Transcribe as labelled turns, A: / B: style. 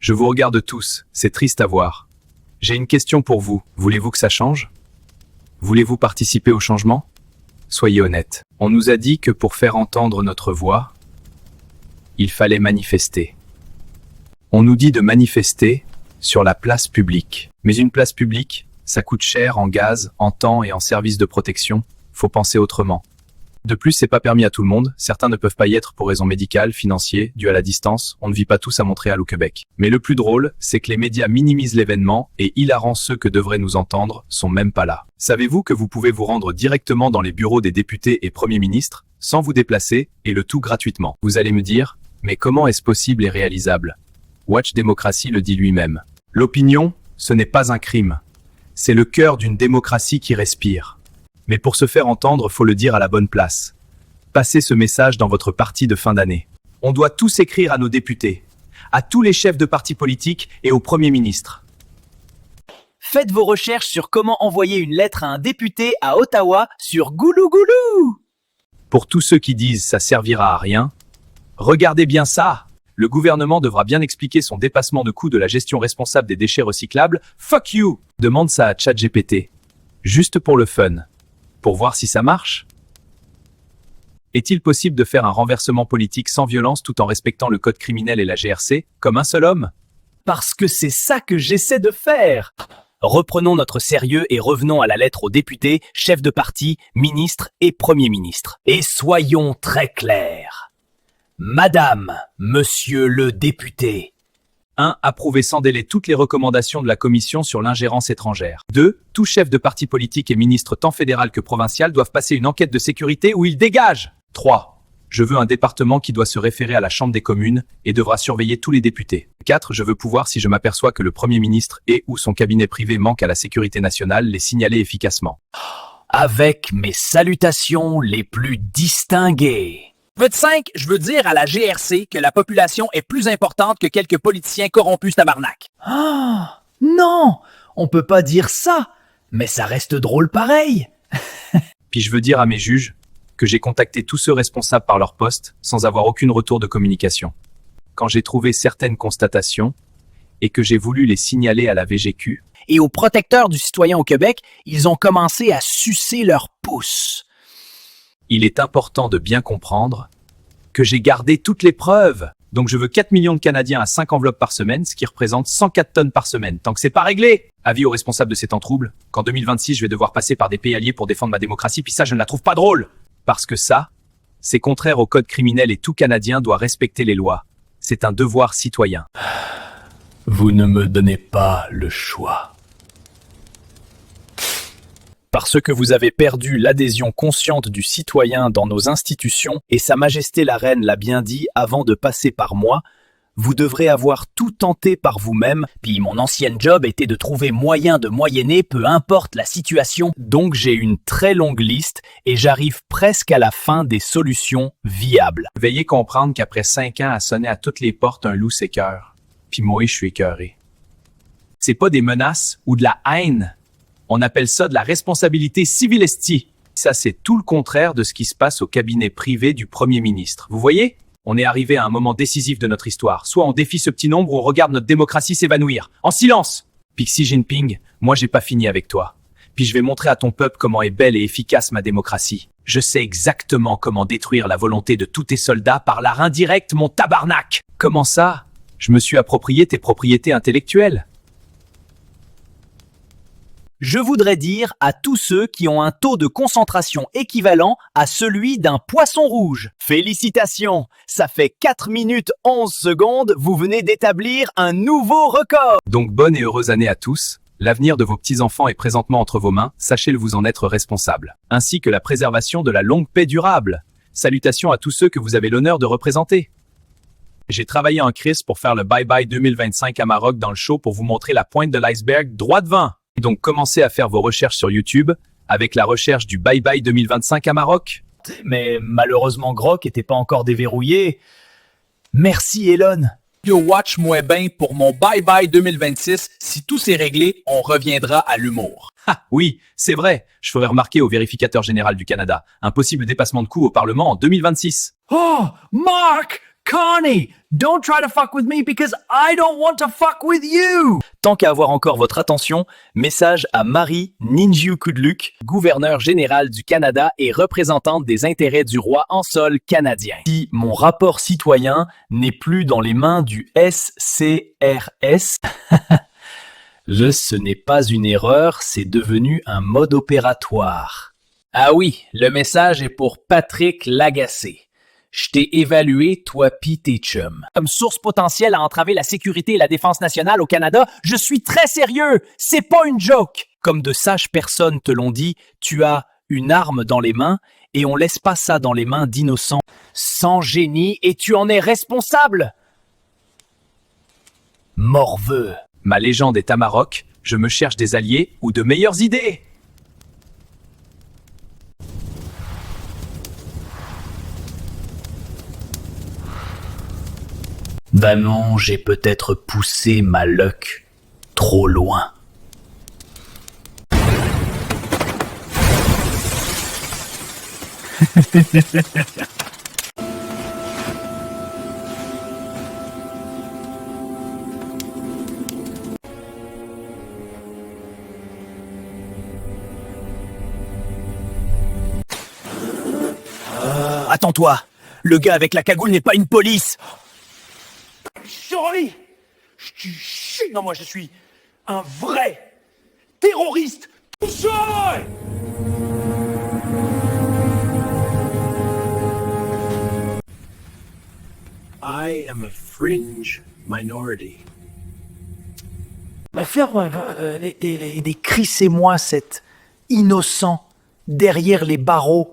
A: Je vous regarde tous, c'est triste à voir. J'ai une question pour vous. Voulez-vous que ça change? Voulez-vous participer au changement? Soyez honnête. On nous a dit que pour faire entendre notre voix, il fallait manifester. On nous dit de manifester sur la place publique. Mais une place publique, ça coûte cher en gaz, en temps et en services de protection. Faut penser autrement. De plus, c'est pas permis à tout le monde. Certains ne peuvent pas y être pour raisons médicales, financières, dues à la distance. On ne vit pas tous à Montréal ou Québec. Mais le plus drôle, c'est que les médias minimisent l'événement et hilarant ceux que devraient nous entendre sont même pas là. Savez-vous que vous pouvez vous rendre directement dans les bureaux des députés et premiers ministres, sans vous déplacer, et le tout gratuitement? Vous allez me dire, mais comment est-ce possible et réalisable? Watch Démocratie le dit lui-même. L'opinion, ce n'est pas un crime. C'est le cœur d'une démocratie qui respire. Mais pour se faire entendre, faut le dire à la bonne place. Passez ce message dans votre parti de fin d'année. On doit tous écrire à nos députés, à tous les chefs de partis politiques et au Premier ministre.
B: Faites vos recherches sur comment envoyer une lettre à un député à Ottawa sur Goulou Goulou.
A: Pour tous ceux qui disent ça servira à rien, regardez bien ça. Le gouvernement devra bien expliquer son dépassement de coût de la gestion responsable des déchets recyclables. Fuck you! Demande ça à ChatGPT. Juste pour le fun. Pour voir si ça marche? Est-il possible de faire un renversement politique sans violence tout en respectant le code criminel et la GRC, comme un seul homme?
B: Parce que c'est ça que j'essaie de faire. Reprenons notre sérieux et revenons à la lettre aux députés, chefs de parti, ministres et premiers ministres. Et soyons très clairs. Madame, monsieur le député.
A: 1. Approuver sans délai toutes les recommandations de la Commission sur l'ingérence étrangère. 2. Tout chef de parti politique et ministre tant fédéral que provincial doivent passer une enquête de sécurité où ils dégagent. 3. Je veux un département qui doit se référer à la Chambre des communes et devra surveiller tous les députés. 4. Je veux pouvoir, si je m'aperçois que le Premier ministre et ou son cabinet privé manque à la sécurité nationale, les signaler efficacement.
B: Avec mes salutations les plus distinguées. Vote 5, je veux dire à la GRC que la population est plus importante que quelques politiciens corrompus tabarnak. Ah, non, on peut pas dire ça, mais ça reste drôle pareil.
A: Puis je veux dire à mes juges que j'ai contacté tous ceux responsables par leur poste sans avoir aucune retour de communication. Quand j'ai trouvé certaines constatations et que j'ai voulu les signaler à la VGQ.
B: Et aux protecteurs du citoyen au Québec, ils ont commencé à sucer leurs pouces.
A: Il est important de bien comprendre que j'ai gardé toutes les preuves. Donc je veux 4 millions de Canadiens à 5 enveloppes par semaine, ce qui représente 104 tonnes par semaine. Tant que c'est pas réglé! Avis aux responsables de ces temps troubles, qu'en 2026, je vais devoir passer par des pays alliés pour défendre ma démocratie, puis ça, je ne la trouve pas drôle! Parce que ça, c'est contraire au code criminel et tout Canadien doit respecter les lois. C'est un devoir citoyen.
B: Vous ne me donnez pas le choix. Parce que vous avez perdu l'adhésion consciente du citoyen dans nos institutions, et Sa Majesté la Reine l'a bien dit avant de passer par moi, vous devrez avoir tout tenté par vous-même, puis mon ancienne job était de trouver moyen de moyenner, peu importe la situation. Donc j'ai une très longue liste, et j'arrive presque à la fin des solutions viables.
A: Veuillez comprendre qu'après 5 ans à sonner à toutes les portes, un loup s'écœure. Puis moi, je suis écœuré. C'est pas des menaces ou de la haine. On appelle ça de la responsabilité civile esti. Ça, c'est tout le contraire de ce qui se passe au cabinet privé du Premier ministre. Vous voyez? On est arrivé à un moment décisif de notre histoire. Soit on défie ce petit nombre ou on regarde notre démocratie s'évanouir. En silence! Puis Xi Jinping, moi j'ai pas fini avec toi. Puis je vais montrer à ton peuple comment est belle et efficace ma démocratie. Je sais exactement comment détruire la volonté de tous tes soldats par l'art indirect, mon tabarnak! Comment ça? Je me suis approprié tes propriétés intellectuelles.
B: Je voudrais dire à tous ceux qui ont un taux de concentration équivalent à celui d'un poisson rouge. Félicitations! Ça fait 4 minutes 11 secondes, vous venez d'établir un nouveau record!
A: Donc bonne et heureuse année à tous. L'avenir de vos petits-enfants est présentement entre vos mains, sachez-le vous en être responsable. Ainsi que la préservation de la longue paix durable. Salutations à tous ceux que vous avez l'honneur de représenter. J'ai travaillé en crise pour faire le Bye Bye 2025 à Maroc dans le show pour vous montrer la pointe de l'iceberg droit devant. Donc commencez à faire vos recherches sur YouTube avec la recherche du Bye Bye 2025 à Maroc.
B: Mais malheureusement Grok était pas encore déverrouillé. Merci Elon.
C: Yo, watch-moi bien pour mon Bye Bye 2026. Si tout s'est réglé, on reviendra à l'humour.
A: Ah oui, c'est vrai. Je ferai remarquer au vérificateur général du Canada un possible dépassement de coût au Parlement en 2026.
C: Oh, Marc! Connie, don't try to fuck with me because I don't want to fuck with you.
B: Tant qu'à avoir encore votre attention, message à Marie Ninjiu-Kudluk, gouverneure générale du Canada et représentante des intérêts du roi en sol canadien. Si mon rapport citoyen n'est plus dans les mains du SCRS, ce n'est pas une erreur, c'est devenu un mode opératoire.
C: Ah oui, le message est pour Patrick Lagacé. Je t'ai évalué, toi pis tes chums. Comme source potentielle à entraver la sécurité et la défense nationale au Canada, je suis très sérieux. C'est pas une joke.
B: Comme de sages personnes te l'ont dit, tu as une arme dans les mains et on laisse pas ça dans les mains d'innocents.
C: Sans génie et tu en es responsable.
B: Morveux.
A: Ma légende est Amarok, je me cherche des alliés ou de meilleures idées.
B: Vraiment, j'ai peut-être poussé ma luck trop loin.
C: Attends-toi, le gars avec la cagoule n'est pas une police. Charlie, non, moi je suis un vrai terroriste. Charlie!
D: I am a fringe minority.
C: Faire décrissez-moi cet innocent derrière les barreaux.